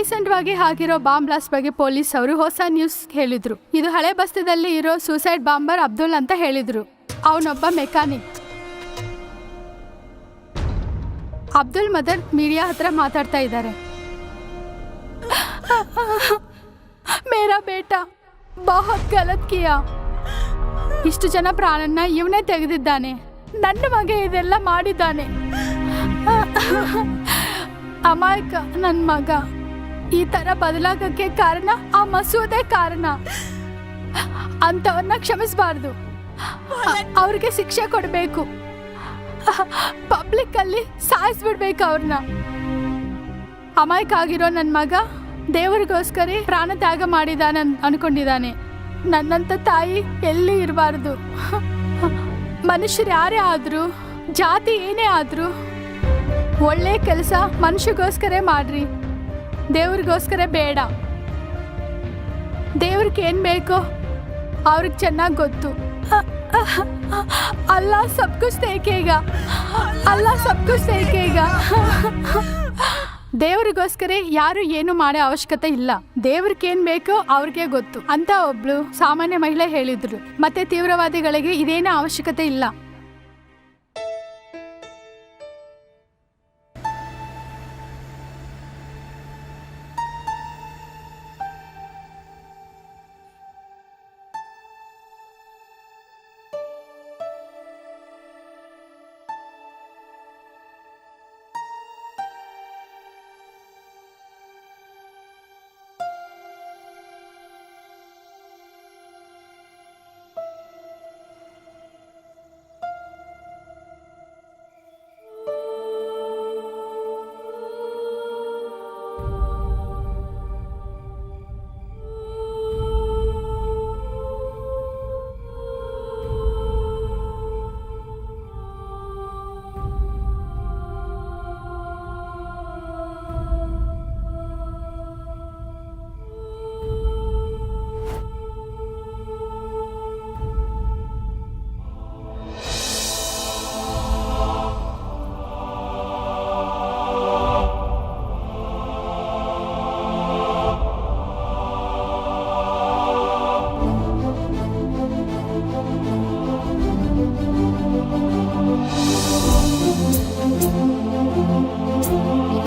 Recent ಆಗಿ ಆಗಿರೋ bomb blast ಬಗ್ಗೆ ಪೊಲೀಸ್ ಅವರು ಹೊಸ ನ್ಯೂಸ್ ಹೇಳಿದ್ರು. ಇದು ಹಳೆ ಬಸ್ತದಲ್ಲಿ ಇರೋ ಸೂಸೈಡ್ ಬಾಂಬರ್ ಅಬ್ದುಲ್ ಅಂತ ಹೇಳಿದ್ರು. ಅವನೊಬ್ಬ ಮೆಕ್ಯಾನಿಕ್. ಅಬ್ದುಲ್ ಮದರ್ ಮೀಡಿಯಾ ಹತ್ರ ಮಾತಾಡ್ತಾ ಇದ್ದಾರೆ. ಮೇರಾ ಬೇಟಾ ಬಹುತ್ ಗಲತ್ ಕಿಯಾ. ಇಷ್ಟು ಜನ ಪ್ರಾಣನ್ನ ಇವನೇ ತೆಗೆದಿದ್ದಾನೆ. ನನ್ನ ಮಗ ಇದೆಲ್ಲ ಮಾಡಿದ್ದಾನೆ. ಅಮಾಯಕ ನನ್ನ ಮಗ ಈ ತರ ಬದಲಾಗಕ್ಕೆ ಕಾರಣ ಆ ಮಸೂದೆ ಕಾರಣ. ಅಂತವನ್ನ ಕ್ಷಮಿಸಬಾರ್ದು. ಅವ್ರಿಗೆ ಶಿಕ್ಷೆ ಕೊಡಬೇಕು. ಪಬ್ಲಿಕ್ ಅಲ್ಲಿ ಸಾಯಿಸ್ಬಿಡ್ಬೇಕು ಅವ್ರನ್ನ. ಅಮಾಯಕ ಆಗಿರೋ ನನ್ನ ಮಗ ದೇವರಿಗೋಸ್ಕರ ಪ್ರಾಣ ತ್ಯಾಗ ಮಾಡಿದಾನೆ ಅನ್ಕೊಂಡಿದ್ದಾನೆ. ನನ್ನಂತ ತಾಯಿ ಎಲ್ಲಿ ಇರಬಾರ್ದು. ಮನುಷ್ಯರು ಯಾರೇ ಆದ್ರೂ, ಜಾತಿ ಏನೇ ಆದ್ರೂ ಒಳ್ಳೆ ಕೆಲಸ ಮನುಷ್ಯಗೋಸ್ಕರ ಮಾಡ್ರಿ, ದೇವ್ರಿಗೋಸ್ಕರ ಬೇಡ. ದೇವ್ರಿಗೆ ಏನ್ ಬೇಕೋ ಅವ್ರಿಗೆ ಚೆನ್ನಾಗಿ ಗೊತ್ತು. ಅಲ್ಲ ಸಬ್ ಕುಚ್ ದೇಖೇಗಾ, ಅಲ್ಲ ಸಬ್ ಕುಚ್ ದೇಖೇಗಾ. ದೇವ್ರಿಗೋಸ್ಕರ ಯಾರು ಏನು ಮಾಡೋ ಅವಶ್ಯಕತೆ ಇಲ್ಲ. ದೇವ್ರಿಗೆ ಏನ್ ಬೇಕೋ ಅವ್ರಿಗೆ ಗೊತ್ತು ಅಂತ ಒಬ್ಳು ಸಾಮಾನ್ಯ ಮಹಿಳೆ ಹೇಳಿದ್ರು. ಮತ್ತೆ ತೀವ್ರವಾದಿಗಳಿಗೆ ಇದೇನೂ ಅವಶ್ಯಕತೆ ಇಲ್ಲ.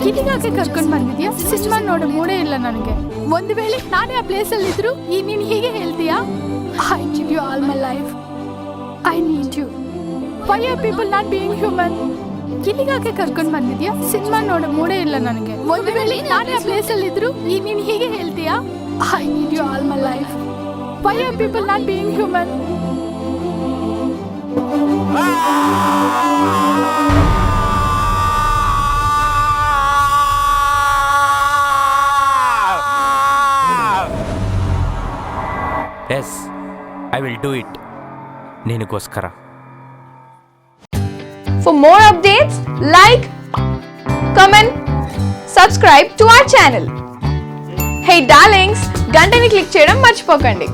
ಇಲ್ಲಿಗಾಕೆ ಕರ್ಕೊಂಡು ಬಂದಿದ್ಯಾ? ಸಿನಿಮಾ ನೋಡೋ ಮೂಡೇ ಇಲ್ಲ ನನಗೆ. ಒಂದು ವೇಳೆ ನಾನೇ ಆ ಪ್ಲೇಸಲ್ಲಿ ಇದ್ರು ನೀನು ಹೀಗೆ ಹೇಳ್ತೀಯಾ? I need you all my life. I need you. Why are people not being human? ಇಲ್ಲಿಗಾಕೆ ಕರ್ಕೊಂಡು ಬಂದಿದ್ಯಾ? ಸಿನಿಮಾ ನೋಡೋ ಮೂಡೇ ಇಲ್ಲ ನನಗೆ. ಒಂದು ವೇಳೆ ನಾನೇ ಆ ಪ್ಲೇಸಲ್ಲಿ ಇದ್ರು ನೀನು ಹೀಗೆ ಹೇಳ್ತೀಯಾ? I need you all my life. Why are people not being human? Yes, I will do it. Nenigoskara. For more updates, like, comment, subscribe to our channel. Hey darlings, గంటని click చేయడం మర్చిపోకండి.